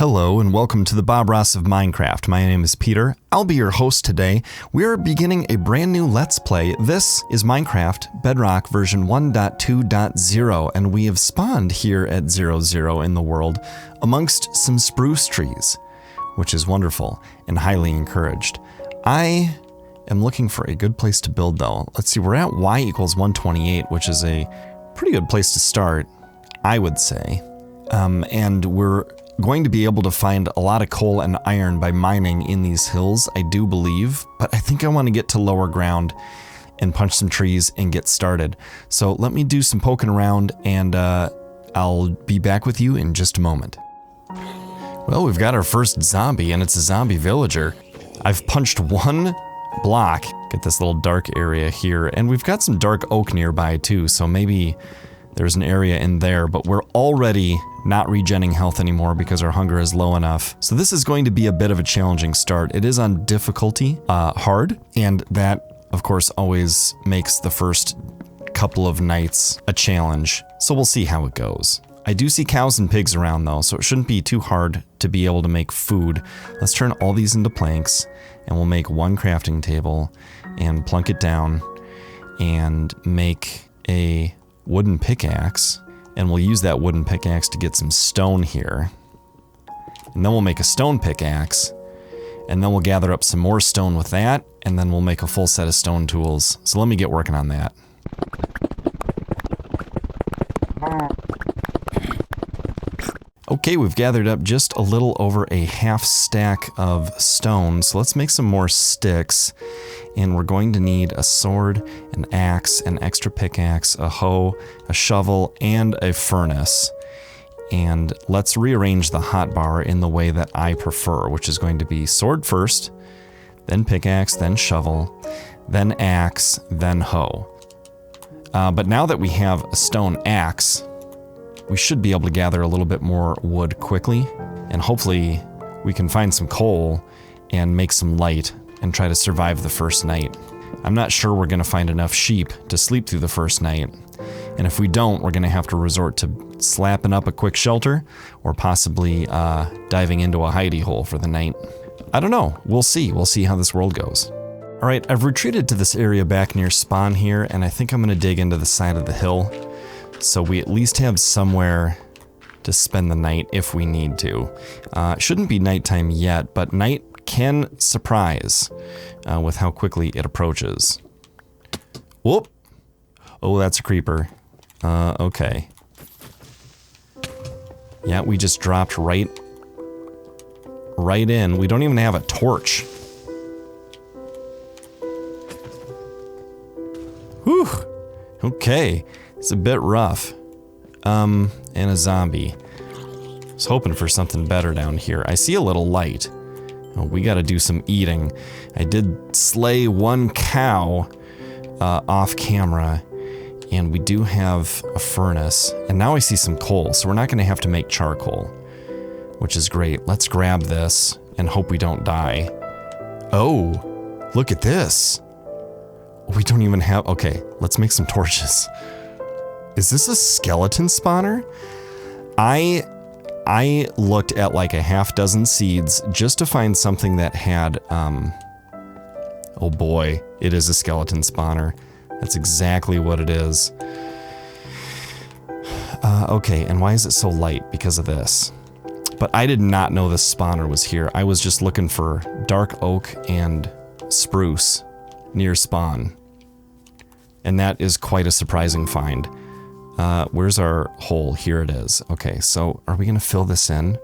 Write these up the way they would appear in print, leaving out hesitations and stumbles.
Hello and welcome to the Bob Ross of Minecraft. My name is Peter. I'll be your host today. We are beginning a brand new Let's Play. This is Minecraft Bedrock version 1.2.0, and we have spawned here at 00 in the world amongst some spruce trees, which is wonderful and highly encouraged. I am looking for a good place to build though. Let's see, we're at y equals 128, which is a pretty good place to start, I would say. And we're going to be able to find a lot of coal and iron by mining in these hills, I do believe, but I think I want to get to lower ground and punch some trees and get started. So let me do some poking around and I'll be back with you in just a moment. Well, we've got our first zombie and it's a zombie villager. I've punched one block, get this little dark area here, and we've got some dark oak nearby too, so maybe there's an area in there, but we're already not regenning health anymore because our hunger is low enough. So this is going to be a bit of a challenging start. It is on difficulty, hard, and that, of course, always makes the first couple of nights a challenge. So we'll see how it goes. I do see cows and pigs around though, so it shouldn't be too hard to be able to make food. Let's turn all these into planks, and we'll make one crafting table and plunk it down and make a wooden pickaxe, and we'll use that wooden pickaxe to get some stone here. And then we'll make a stone pickaxe, and then we'll gather up some more stone with that, and then we'll make a full set of stone tools. So let me get working on that. Okay, we've gathered up just a little over a half stack of stone, so let's make some more sticks. And we're going to need a sword, an axe, an extra pickaxe, a hoe, a shovel, and a furnace. And let's rearrange the hotbar in the way that I prefer, which is going to be sword first, then pickaxe, then shovel, then axe, then hoe. But now that we have a stone axe, we should be able to gather a little bit more wood quickly, and hopefully we can find some coal and make some light and try to survive the first night. I'm not sure we're gonna find enough sheep to sleep through the first night, and if we don't, we're gonna have to resort to slapping up a quick shelter or possibly diving into a hidey hole for the night. I don't know, we'll see how this world goes. All right, I've retreated to this area back near spawn here, and I think I'm gonna dig into the side of the hill so we at least have somewhere to spend the night if we need to. It shouldn't be nighttime yet, but night can surprise with how quickly it approaches. Whoop! Oh, that's a creeper. Okay. Yeah, we just dropped right in. We don't even have a torch. Whew! Okay. It's a bit rough. And a zombie. I was hoping for something better down here. I see a little light. Oh, we gotta do some eating. I did slay one cow off camera, and we do have a furnace. And now I see some coal, so we're not gonna have to make charcoal, which is great. Let's grab this and hope we don't die. Oh, look at this. We don't even have, okay, let's make some torches. Is this a skeleton spawner? I looked at like a half dozen seeds just to find something that had, oh boy, it is a skeleton spawner. That's exactly what it is. Okay, and why is it so light? Because of this. But I did not know this spawner was here. I was just looking for dark oak and spruce near spawn. And that is quite a surprising find. Where's our hole? Here it is. Okay, so are we gonna fill this in?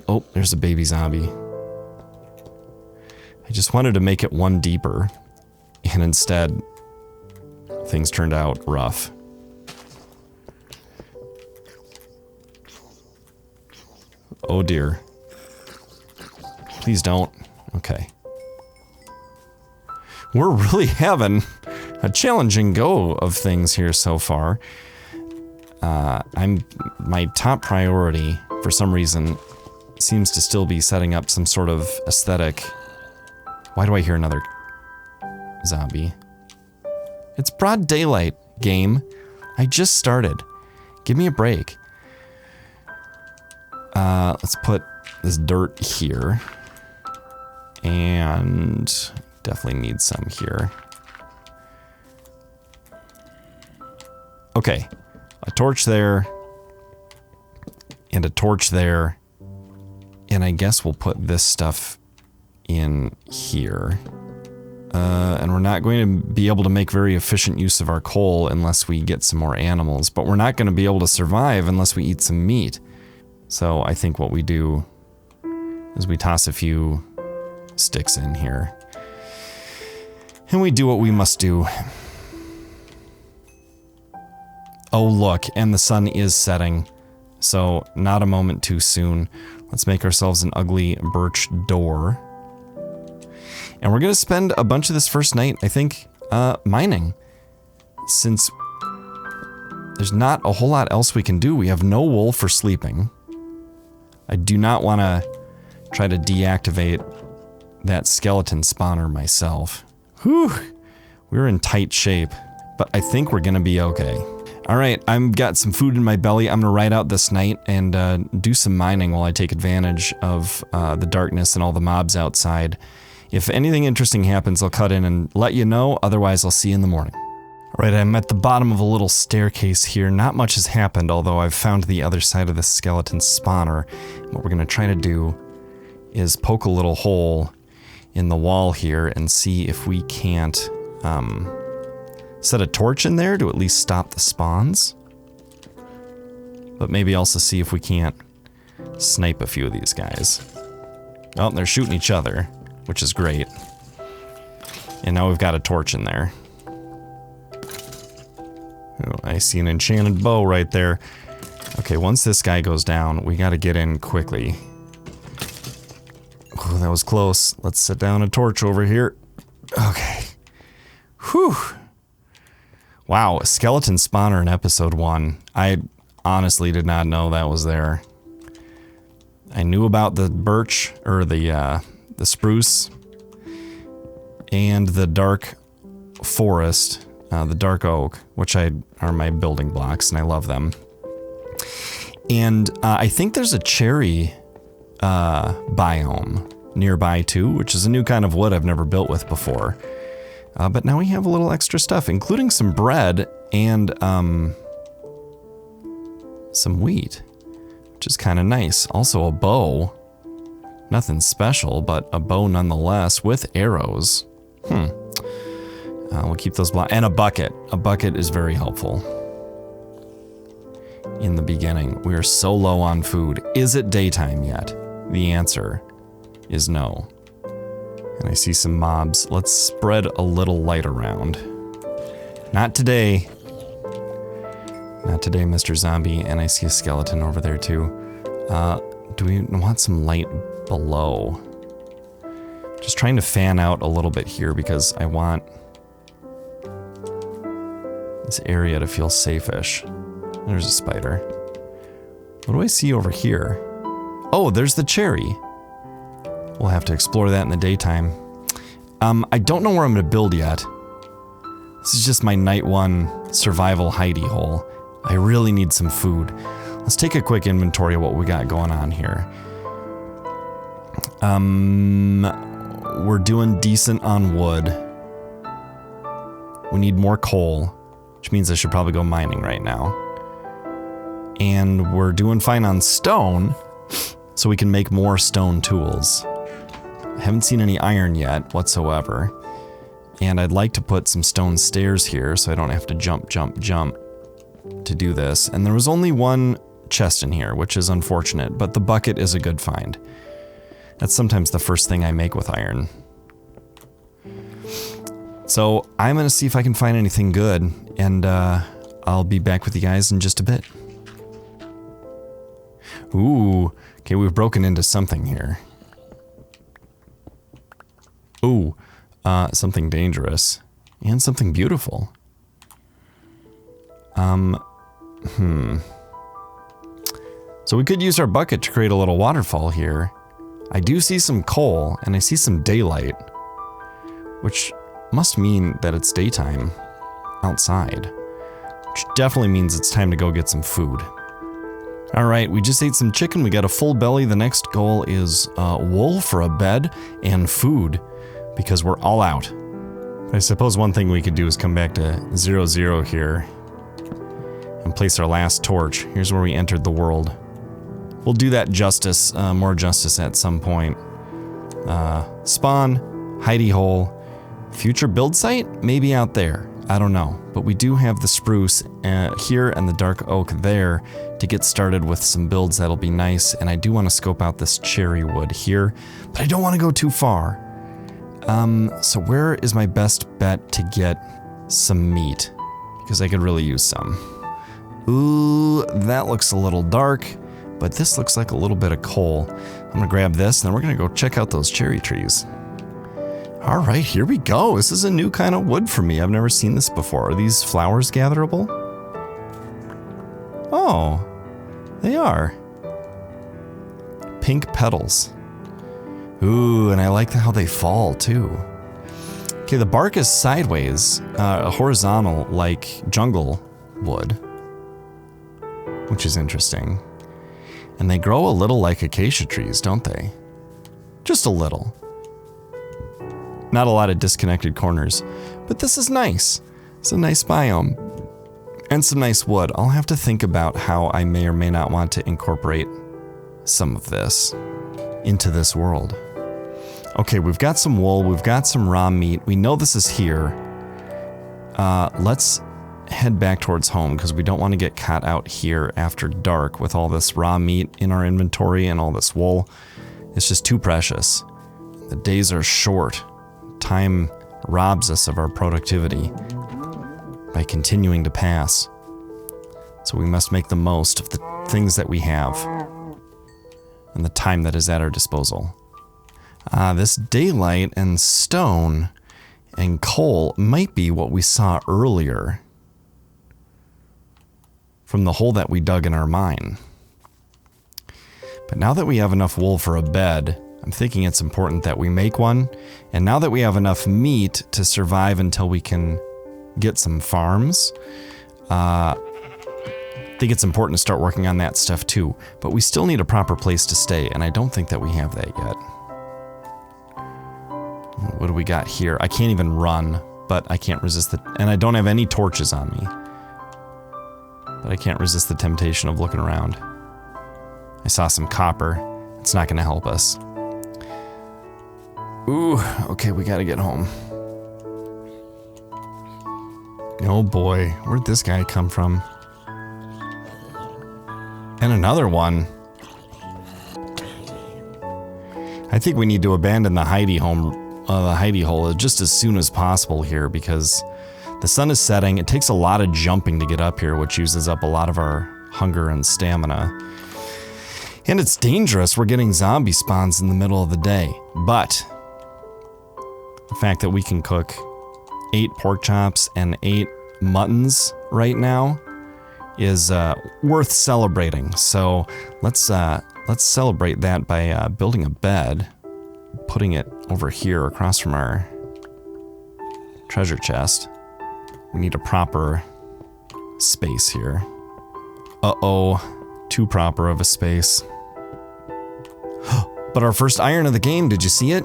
Oh, there's a baby zombie. I just wanted to make it one deeper, and instead, things turned out rough. Oh dear. Please don't. Okay. We're really having a challenging go of things here so far. My top priority, for some reason, seems to still be setting up some sort of aesthetic. Why do I hear another zombie? It's broad daylight, game. I just started. Give me a break. Let's put this dirt here. And definitely need some here. Okay, a torch there. And a torch there. And I guess we'll put this stuff in here. And we're not going to be able to make very efficient use of our coal unless we get some more animals. But we're not going to be able to survive unless we eat some meat. So I think what we do is we toss a few sticks in here. And we do what we must do. Oh, look, and the sun is setting. So not a moment too soon. Let's make ourselves an ugly birch door. And we're going to spend a bunch of this first night, I think, mining. Since there's not a whole lot else we can do. We have no wool for sleeping. I do not want to try to deactivate that skeleton spawner myself. Whew. We're in tight shape, but I think we're going to be okay. All right, I've got some food in my belly. I'm going to ride out this night and do some mining while I take advantage of the darkness and all the mobs outside. If anything interesting happens, I'll cut in and let you know. Otherwise, I'll see you in the morning. All right, I'm at the bottom of a little staircase here. Not much has happened, although I've found the other side of the skeleton spawner. What we're going to try to do is poke a little hole in the wall here and see if we can't set a torch in there to at least stop the spawns. But maybe also see if we can't snipe a few of these guys. Oh, they're shooting each other, which is great. And now we've got a torch in there. Oh, I see an enchanted bow right there. Okay, once this guy goes down, we gotta get in quickly. Oh, that was close. Let's set down a torch over here. Okay. Whew. Wow, a skeleton spawner in episode 1. I honestly did not know that was there. I knew about the birch, or the spruce, and the dark forest, the dark oak, which are my building blocks, and I love them. And I think there's a cherry biome nearby too, which is a new kind of wood I've never built with before. But now we have a little extra stuff, including some bread and some wheat, which is kind of nice. Also a bow. Nothing special, but a bow nonetheless with arrows. We'll keep those and a bucket. A bucket is very helpful. In the beginning, we are so low on food. Is it daytime yet? The answer is no. And I see some mobs. Let's spread a little light around. Not today. Not today, Mr. Zombie. And I see a skeleton over there too. Do we want some light below? Just trying to fan out a little bit here because I want this area to feel safe-ish. There's a spider. What do I see over here? Oh, there's the cherry. We'll have to explore that in the daytime. I don't know where I'm going to build yet. This is just my night 1 survival hidey hole. I really need some food. Let's take a quick inventory of what we got going on here. We're doing decent on wood. We need more coal, which means I should probably go mining right now. And we're doing fine on stone, so we can make more stone tools. I haven't seen any iron yet whatsoever. And I'd like to put some stone stairs here so I don't have to jump to do this. And there was only one chest in here, which is unfortunate, but the bucket is a good find. That's sometimes the first thing I make with iron. So I'm going to see if I can find anything good, and I'll be back with you guys in just a bit. Ooh, okay, we've broken into something here. Ooh, something dangerous. And something beautiful. So we could use our bucket to create a little waterfall here. I do see some coal, and I see some daylight, which must mean that it's daytime outside, which definitely means it's time to go get some food. All right, we just ate some chicken. We got a full belly. The next goal is wool for a bed and food because we're all out. I suppose one thing we could do is come back to 0-0 here and place our last torch. Here's where we entered the world. We'll do that justice, more justice at some point. Spawn, hidey hole, future build site? Maybe out there. I don't know. But we do have the spruce here and the dark oak there to get started with some builds that'll be nice. And I do want to scope out this cherry wood here, but I don't want to go too far. So where is my best bet to get some meat? Because I could really use some. Ooh, that looks a little dark, but this looks like a little bit of coal. I'm gonna grab this, and then we're gonna go check out those cherry trees. All right, here we go. This is a new kind of wood for me. I've never seen this before. Are these flowers gatherable? Oh, they are. Pink petals. Ooh, and I like how they fall too. Okay, the bark is sideways, horizontal like jungle wood, which is interesting. And they grow a little like acacia trees, don't they? Just a little. Not a lot of disconnected corners, but this is nice. It's a nice biome. And some nice wood. I'll have to think about how I may or may not want to incorporate some of this into this world. Okay, we've got some wool, we've got some raw meat. We know this is here. Let's head back towards home because we don't want to get caught out here after dark with all this raw meat in our inventory and all this wool. It's just too precious. The days are short. Time robs us of our productivity by continuing to pass. So we must make the most of the things that we have and the time that is at our disposal. This daylight and stone and coal might be what we saw earlier from the hole that we dug in our mine. But now that we have enough wool for a bed, I'm thinking it's important that we make one. And now that we have enough meat to survive until we can get some farms, I think it's important to start working on that stuff too. But we still need a proper place to stay, and I don't think that we have that yet. What do we got here? I can't even run, but I can't resist the... And I don't have any torches on me. But I can't resist the temptation of looking around. I saw some copper. It's not going to help us. Ooh, okay, we gotta get home. Oh boy, where'd this guy come from? And another one. I think we need to abandon the hidey hole just as soon as possible here because the sun is setting. It takes a lot of jumping to get up here, which uses up a lot of our hunger and stamina. And it's dangerous. We're getting zombie spawns in the middle of the day. But the fact that we can cook 8 pork chops and 8 muttons right now is worth celebrating. So let's celebrate that by building a bed, putting it over here across from our treasure chest. We need a proper space here. Uh-oh, too proper of a space. But our first iron of the game, did you see it?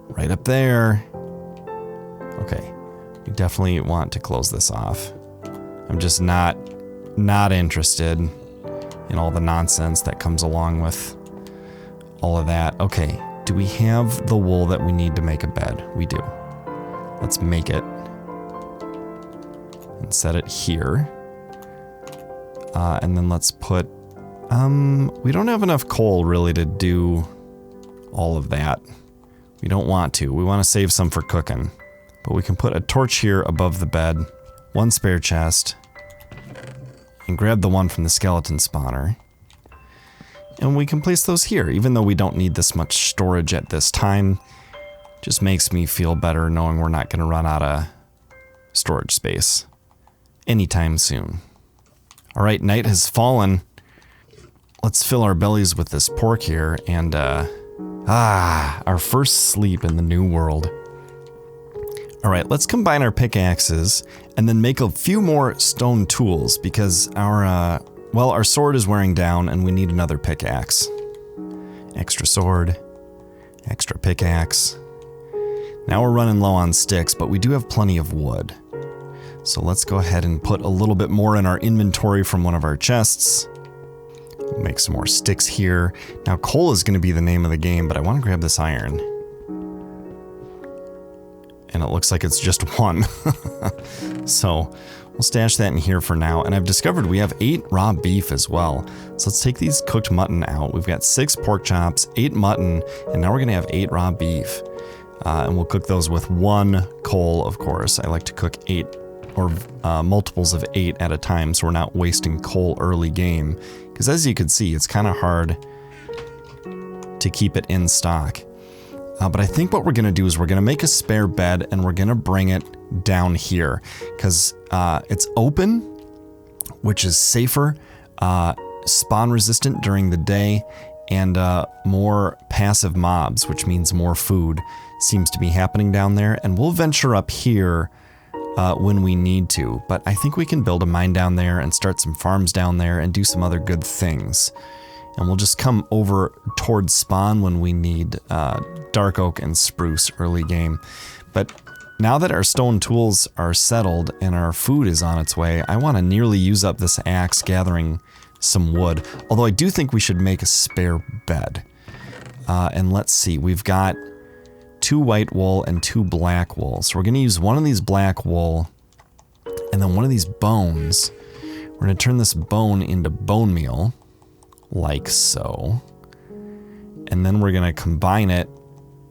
Right up there. Okay, we definitely want to close this off. I'm just not interested in all the nonsense that comes along with all of that. Okay, do we have the wool that we need to make a bed? We do. Let's make it. And set it here. And then let's put... we don't have enough coal really to do all of that. We don't want to. We want to save some for cooking. But we can put a torch here above the bed, 1 spare chest, and grab the one from the skeleton spawner. And we can place those here, even though we don't need this much storage at this time. Just makes me feel better knowing we're not going to run out of storage space anytime soon. All right, night has fallen. Let's fill our bellies with this pork here and, our first sleep in the new world. All right, let's combine our pickaxes and then make a few more stone tools because our Well, our sword is wearing down and we need another pickaxe. Extra sword, extra pickaxe. Now we're running low on sticks, but we do have plenty of wood. So let's go ahead and put a little bit more in our inventory from one of our chests. Make some more sticks here. Now coal is going to be the name of the game, but I want to grab this iron. And it looks like it's just one. So we'll stash that in here for now. And I've discovered we have 8 raw beef as well. So let's take these cooked mutton out. We've got 6 pork chops, 8 mutton, and now we're going to have 8 raw beef. And we'll cook those with 1 coal, of course. I like to cook 8 or multiples of 8 at a time, so we're not wasting coal early game. Because as you can see, it's kind of hard to keep it in stock. But I think what we're going to do is we're going to make a spare bed and we're going to bring it down here. Because it's open, which is safer, spawn resistant during the day, and more passive mobs, which means more food seems to be happening down there. And we'll venture up here when we need to, but I think we can build a mine down there and start some farms down there and do some other good things. And we'll just come over towards spawn when we need dark oak and spruce early game. But now that our stone tools are settled and our food is on its way, I want to nearly use up this axe gathering some wood. Although I do think we should make a spare bed. And let's see, we've got 2 white wool and 2 black wool. So we're going to use one of these black wool and then one of these bones. We're going to turn this bone into bone meal, like so. And then we're going to combine it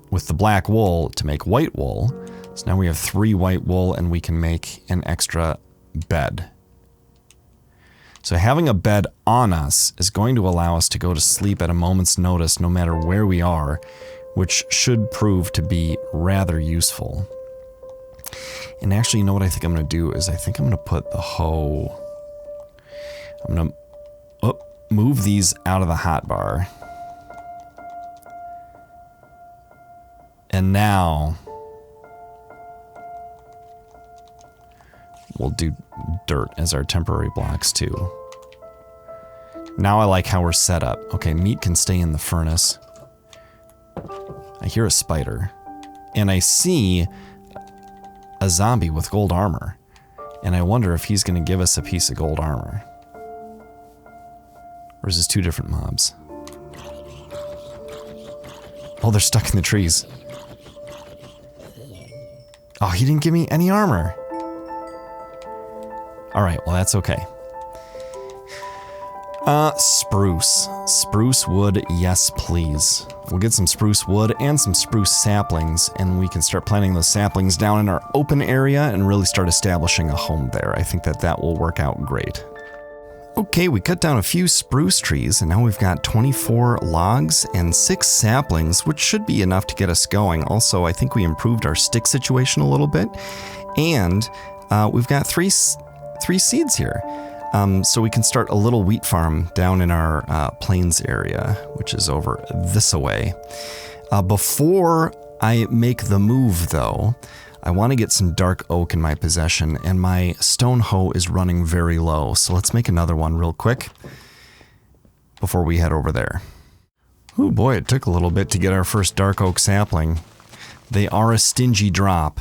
with the black wool to make white wool. So now we have 3 white wool and we can make an extra bed. So having a bed on us is going to allow us to go to sleep at a moment's notice no matter where we are, which should prove to be rather useful. And actually, you know what I think I'm going to do is I think I'm going to put the hoe... I'm going to move these out of the hotbar. And now we'll do dirt as our temporary blocks too. Now I like how we're set up. Okay, meat can stay in the furnace. I hear a spider, and I see a zombie with gold armor, and I wonder if he's going to give us a piece of gold armor. Or is this 2 different mobs? Oh, they're stuck in the trees. Oh, he didn't give me any armor. Alright, well that's okay. Spruce. Spruce wood, yes please. We'll get some spruce wood and some spruce saplings, and we can start planting those saplings down in our open area and really start establishing a home there. I think that will work out great. Okay, we cut down a few spruce trees, and now we've got 24 logs and 6 saplings, which should be enough to get us going. Also, I think we improved our stick situation a little bit, and we've got three seeds here. So we can start a little wheat farm down in our plains area, which is over this way. Before I make the move, though, I want to get some dark oak in my possession, and my stone hoe is running very low. So let's make another one real quick before we head over there. Oh boy, it took a little bit to get our first dark oak sapling. They are a stingy drop.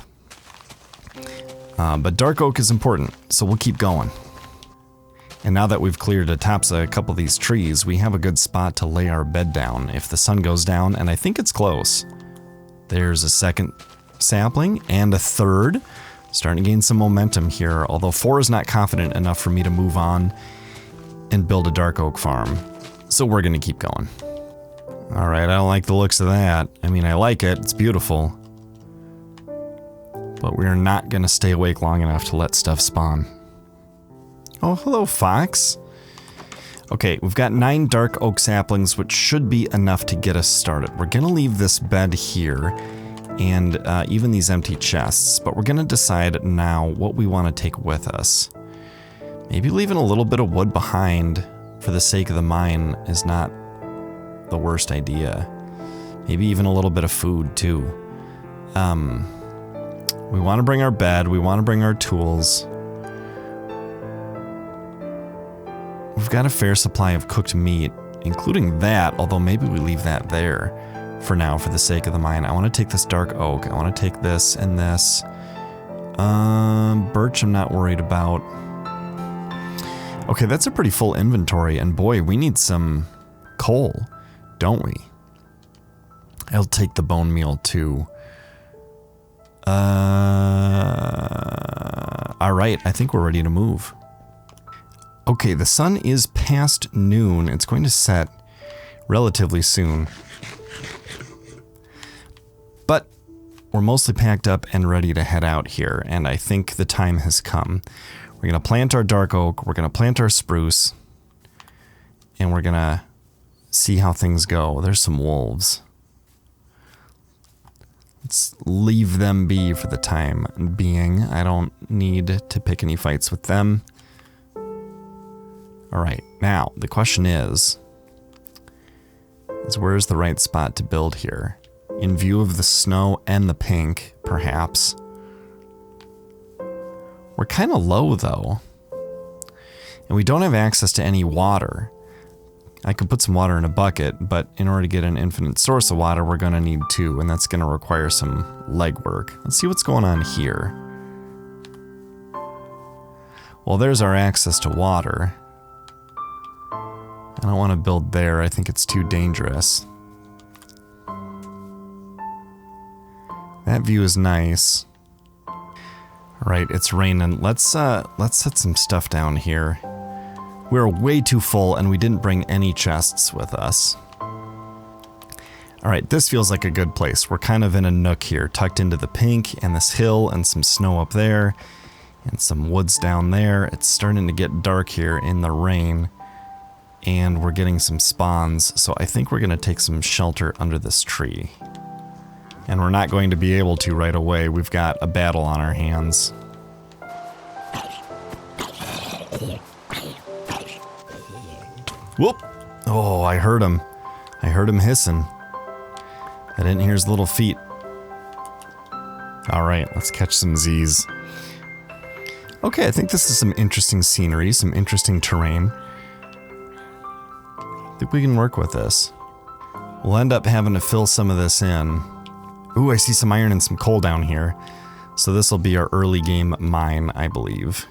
But dark oak is important, so we'll keep going. And now that we've cleared the tops of a couple of these trees, we have a good spot to lay our bed down if the sun goes down, and I think it's close. There's a second sapling and a third. Starting to gain some momentum here, although 4 is not confident enough for me to move on and build a dark oak farm. So we're going to keep going. Alright, I don't like the looks of that. I mean, I like it, it's beautiful. But we're not going to stay awake long enough to let stuff spawn. Oh, hello, fox. Okay, we've got 9 dark oak saplings, which should be enough to get us started. We're going to leave this bed here, and even these empty chests, but we're going to decide now what we want to take with us. Maybe leaving a little bit of wood behind for the sake of the mine is not the worst idea. Maybe even a little bit of food, too. We want to bring our bed, we want to bring our tools. We've got a fair supply of cooked meat, including that, although maybe we leave that there for now for the sake of the mine. I want to take this dark oak. I want to take this and this. Birch I'm not worried about. Okay, that's a pretty full inventory, and boy, we need some coal, don't we? I'll take the bone meal too. Alright, I think we're ready to move. Okay, the sun is past noon. It's going to set relatively soon. But we're mostly packed up and ready to head out here, and I think the time has come. We're going to plant our dark oak, we're going to plant our spruce, and we're going to see how things go. There's some wolves. Let's leave them be for the time being. I don't need to pick any fights with them. Alright, now the question is where's the right spot to build here? In view of the snow and the pink, perhaps. We're kind of low though. And we don't have access to any water. I could put some water in a bucket, but in order to get an infinite source of water, we're going to need two, and that's going to require some legwork. Let's see what's going on here. Well, there's our access to water. I don't want to build there. I think it's too dangerous. That view is nice. Alright, it's raining. Let's set some stuff down here. We're way too full, and we didn't bring any chests with us. Alright, this feels like a good place. We're kind of in a nook here, tucked into the pink, and this hill, and some snow up there, and some woods down there. It's starting to get dark here in the rain, and we're getting some spawns, so I think we're going to take some shelter under this tree. And we're not going to be able to right away. We've got a battle on our hands. Whoop! Oh, I heard him. I heard him hissing. I didn't hear his little feet. Alright, let's catch some Z's. Okay, I think this is some interesting scenery, some interesting terrain. I think we can work with this. We'll end up having to fill some of this in. Ooh, I see some iron and some coal down here. So this will be our early game mine, I believe.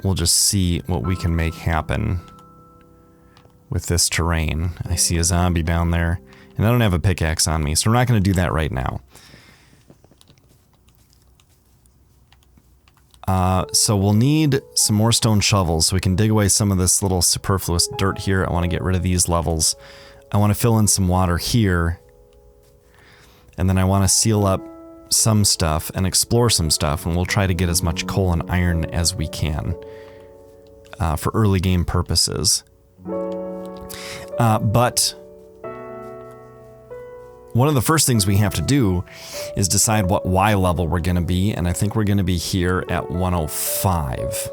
We'll just see what we can make happen with this terrain. I see a zombie down there, and I don't have a pickaxe on me, so we're not going to do that right now. So we'll need some more stone shovels so we can dig away some of this little superfluous dirt here. I want to get rid of these levels. I want to fill in some water here. And then I want to seal up some stuff and explore some stuff, and we'll try to get as much coal and iron as we can for early game purposes. But one of the first things we have to do is decide what Y level we're going to be, and I think we're going to be here at 105.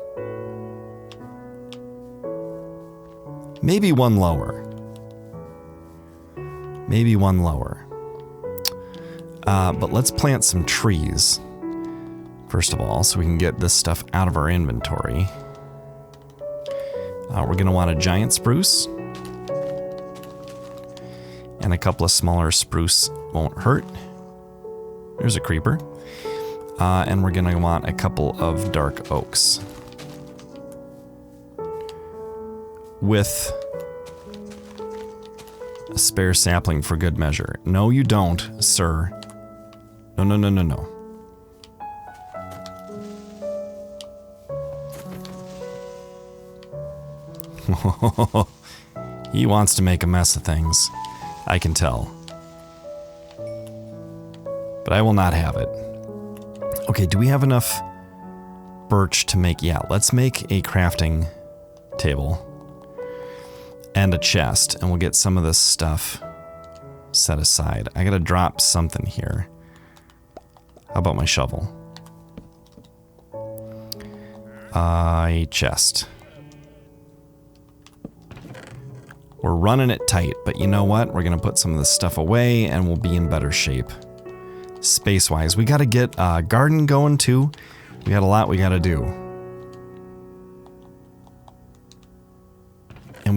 Maybe one lower. Maybe one lower. But let's plant some trees, first of all, so we can get this stuff out of our inventory. We're going to want a giant spruce. And a couple of smaller spruce won't hurt. There's a creeper. And we're going to want a couple of dark oaks. With a spare sapling for good measure. No, you don't, sir. No, no, no, no, no. He wants to make a mess of things. I can tell. But I will not have it. Okay, do we have enough birch to make... Yeah, let's make a crafting table. And a chest, and we'll get some of this stuff set aside. I gotta drop something here. How about my shovel? A chest. We're running it tight, but you know what? We're gonna put some of this stuff away and we'll be in better shape. Space-wise, we gotta get a garden going too. We got a lot we gotta do.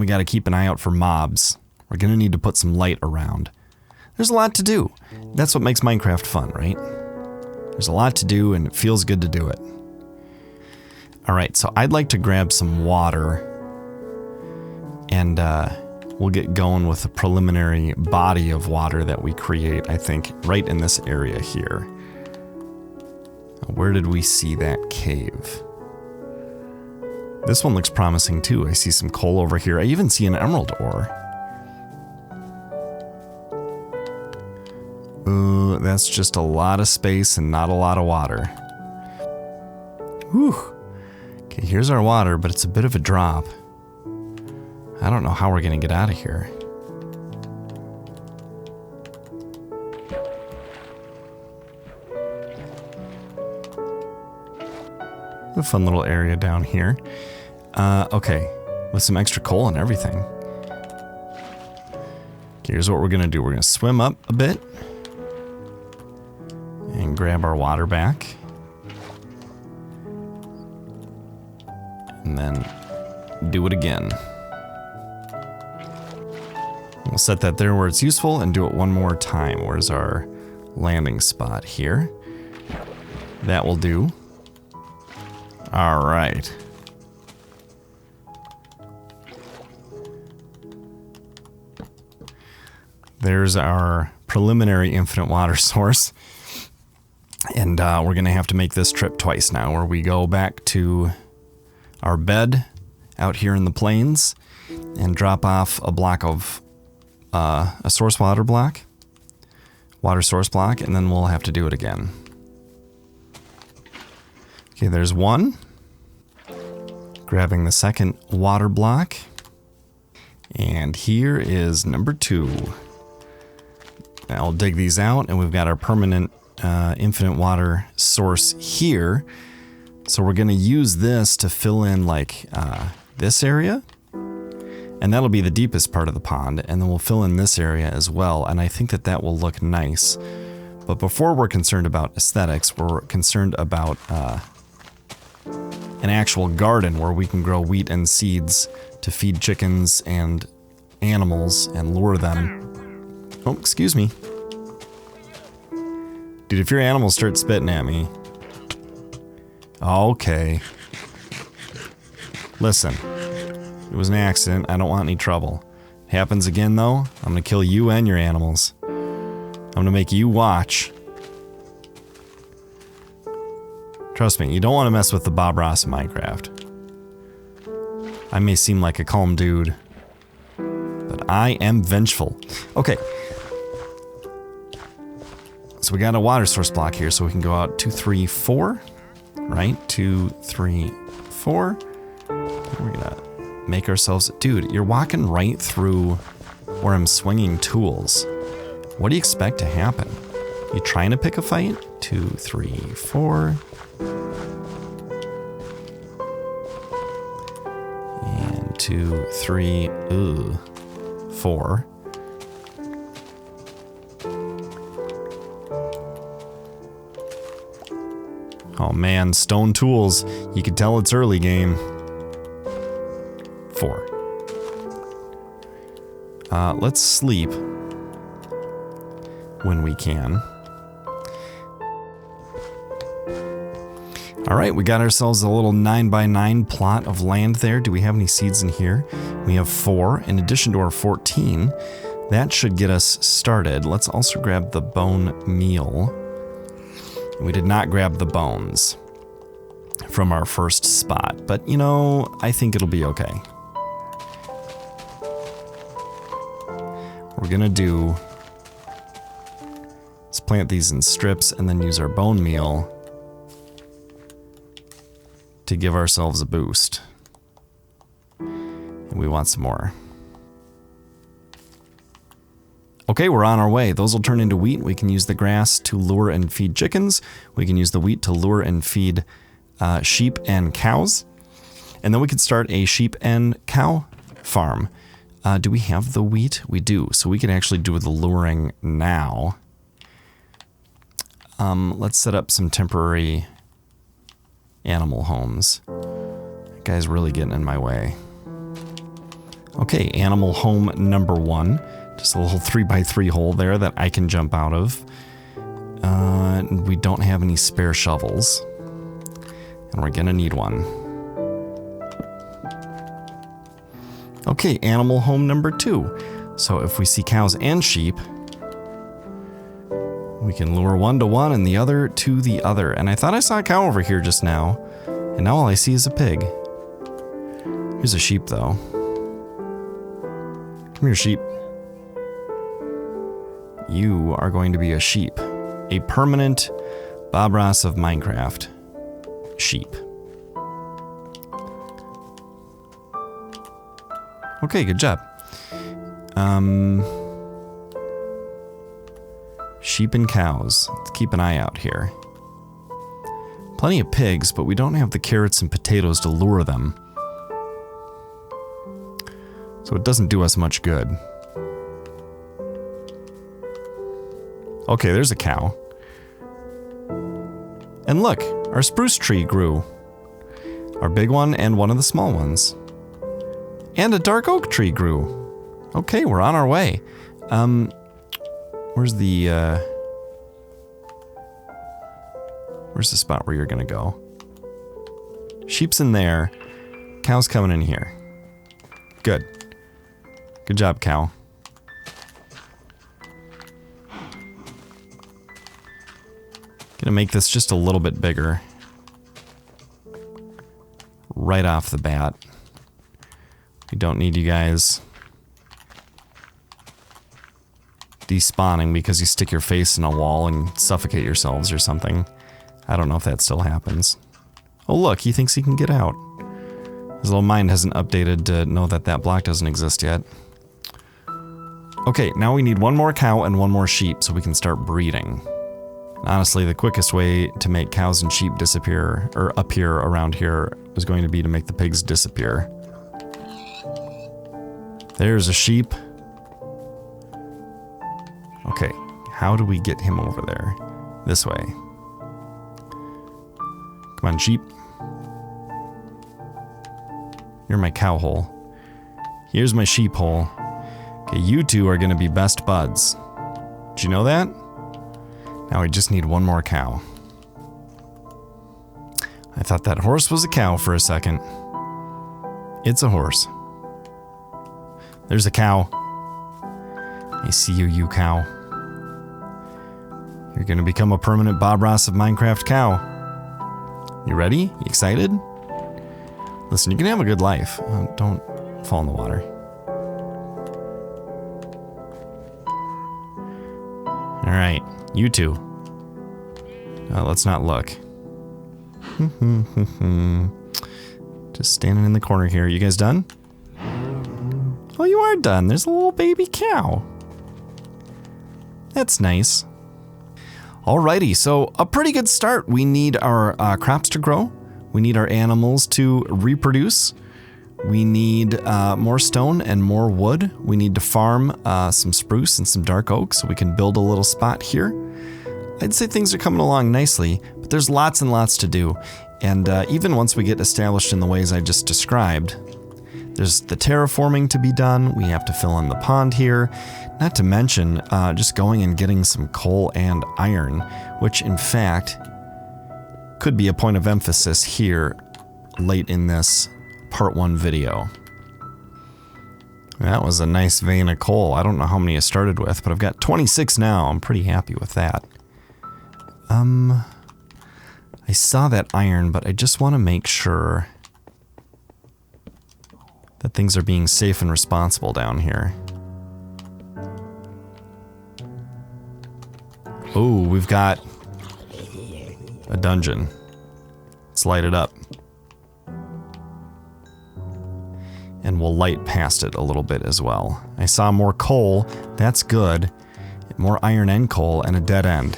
we got to keep an eye out for mobs. We're going to need to put some light around. There's a lot to do. That's what makes Minecraft fun, right? There's a lot to do, and it feels good to do it. All right, so I'd like to grab some water, and we'll get going with a preliminary body of water that we create, I think, right in this area here. Where did we see that cave? This one looks promising too. I see some coal over here. I even see an emerald ore. Ooh, that's just a lot of space and not a lot of water. Whew. Okay, here's our water, but it's a bit of a drop. I don't know how we're gonna get out of here. A fun little area down here. Okay, with some extra coal and everything. Here's what we're gonna do. We're gonna swim up a bit and grab our water back. And then do it again. We'll set that there where it's useful and do it one more time. Where's our landing spot here? That will do. All right. There's our preliminary infinite water source. And we're going to have to make this trip twice now, where we go back to our bed out here in the plains and drop off a block of a source water block, water source block, and then we'll have to do it again. Okay, there's one. Grabbing the second water block. And here is number 2. Now I'll dig these out, and we've got our permanent infinite water source here. So we're going to use this to fill in like this area. And that'll be the deepest part of the pond. And then we'll fill in this area as well. And I think that that will look nice. But before we're concerned about aesthetics, we're concerned about an actual garden where we can grow wheat and seeds to feed chickens and animals and lure them. Oh, excuse me. Dude, if your animals start spitting at me. Okay. Listen, it was an accident. I don't want any trouble. Happens again though, I'm gonna kill you and your animals. I'm gonna make you watch. Trust me, you don't want to mess with the Bob Ross of Minecraft. I may seem like a calm dude, but I am vengeful. Okay. So we got a water source block here, so we can go out 2, 3, 4. Right? 2, 3, 4. We're gonna make ourselves... Dude, you're walking right through where I'm swinging tools. What do you expect to happen? You trying to pick a fight? 2, 3, 4. And 2, 3, 4. Oh man, stone tools. You can tell it's early game. 4. Let's sleep when we can. All right, we got ourselves a little 9x9 plot of land there. Do we have any seeds in here? We have 4 in addition to our 14. That should get us started. Let's also grab the bone meal. We did not grab the bones from our first spot, but you know, I think it'll be okay. We're gonna do is plant these in strips and then use our bone meal to give ourselves a boost. And we want some more. Okay, we're on our way. Those will turn into wheat. We can use the grass to lure and feed chickens. We can use the wheat to lure and feed sheep and cows. And then we could start a sheep and cow farm. Do we have the wheat? We do. So we can actually do the luring now. Let's set up some temporary animal homes. That guy's really getting in my way. Okay, animal home number 1. Just a little 3x3 hole there that I can jump out of. We don't have any spare shovels. And we're gonna need one. Okay, animal home number 2. So if we see cows and sheep, we can lure one to one and the other to the other. And I thought I saw a cow over here just now, and now all I see is a pig. Here's a sheep, though. Come here, sheep. You are going to be a sheep. A permanent Bob Ross of Minecraft sheep. Okay, good job. Sheep and cows. Let's keep an eye out here. Plenty of pigs, but we don't have the carrots and potatoes to lure them. So it doesn't do us much good. Okay, there's a cow. And look, our spruce tree grew. Our big one and one of the small ones. And a dark oak tree grew. Okay, we're on our way. Where's the spot where you're gonna go? Sheep's in there. Cow's coming in here. Good. Good job, cow. Gonna make this just a little bit bigger. Right off the bat. We don't need you guys despawning because you stick your face in a wall and suffocate yourselves or something. I don't know if that still happens. Oh look, he thinks he can get out. His little mind hasn't updated to know that that block doesn't exist yet. Okay, now we need one more cow and one more sheep so we can start breeding. Honestly, the quickest way to make cows and sheep disappear, or appear around here, was going to be to make the pigs disappear. There's a sheep. Okay, how do we get him over there? This way. Come on, sheep. You're my cow hole. Here's my sheep hole. Okay, you two are gonna be best buds. Did you know that? Now we just need one more cow. I thought that horse was a cow for a second. It's a horse. There's a cow. I see you, you cow. You're gonna become a permanent Bob Ross of Minecraft cow. You ready? You excited? Listen, you can have a good life. Don't fall in the water. Alright, you two. Let's not look. Just standing in the corner here. You guys done? Oh, you are done. There's a little baby cow. That's nice. Alrighty, so a pretty good start. We need our crops to grow. We need our animals to reproduce. We need more stone and more wood. We need to farm some spruce and some dark oak so we can build a little spot here. I'd say things are coming along nicely, but there's lots and lots to do. And even once we get established in the ways I just described, there's the terraforming to be done. We have to fill in the pond here. Not to mention just going and getting some coal and iron, which in fact could be a point of emphasis here late in this part 1 video. That was a nice vein of coal. I don't know how many I started with, but I've got 26 now. I'm pretty happy with that. I saw that iron, but I just want to make sure that things are being safe and responsible down here. Oh, we've got a dungeon. Let's light it up. And we'll light past it a little bit as well. I saw more coal. That's good. More iron and coal and a dead end.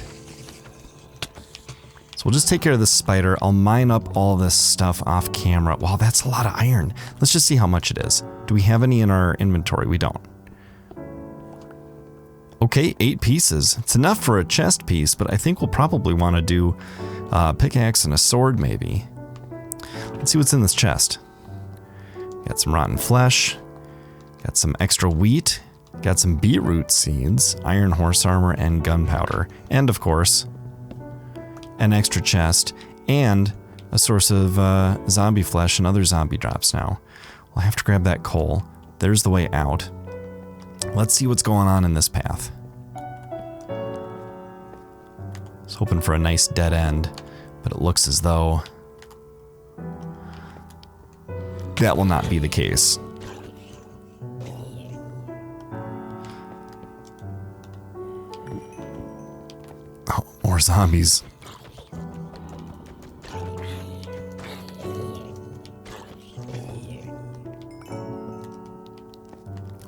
So we'll just take care of this spider. I'll mine up all this stuff off camera. Wow, that's a lot of iron. Let's just see how much it is. Do we have any in our inventory? We don't. Okay, 8 pieces. It's enough for a chest piece, but I think we'll probably want to do a pickaxe and a sword maybe. Let's see what's in this chest. Got some rotten flesh. Got some extra wheat. Got some beetroot seeds, iron horse armor, and gunpowder. And of course, an extra chest and a source of zombie flesh and other zombie drops now. We'll have to grab that coal. There's the way out. Let's see what's going on in this path. I was hoping for a nice dead end, but it looks as though that will not be the case. Oh, more zombies.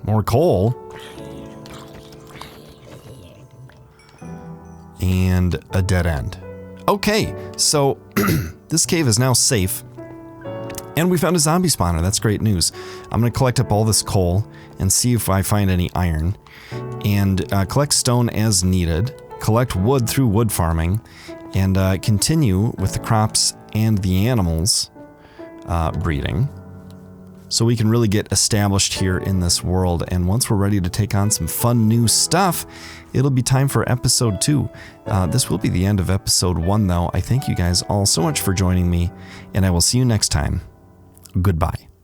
More coal. And a dead end. Okay, so this cave is now safe. And we found a zombie spawner. That's great news. I'm going to collect up all this coal and see if I find any iron. And collect stone as needed. Collect wood through wood farming. And continue with the crops and the animals breeding. So we can really get established here in this world. And once we're ready to take on some fun new stuff, it'll be time for episode 2. This will be the end of episode 1, though. I thank you guys all so much for joining me, and I will see you next time. Goodbye.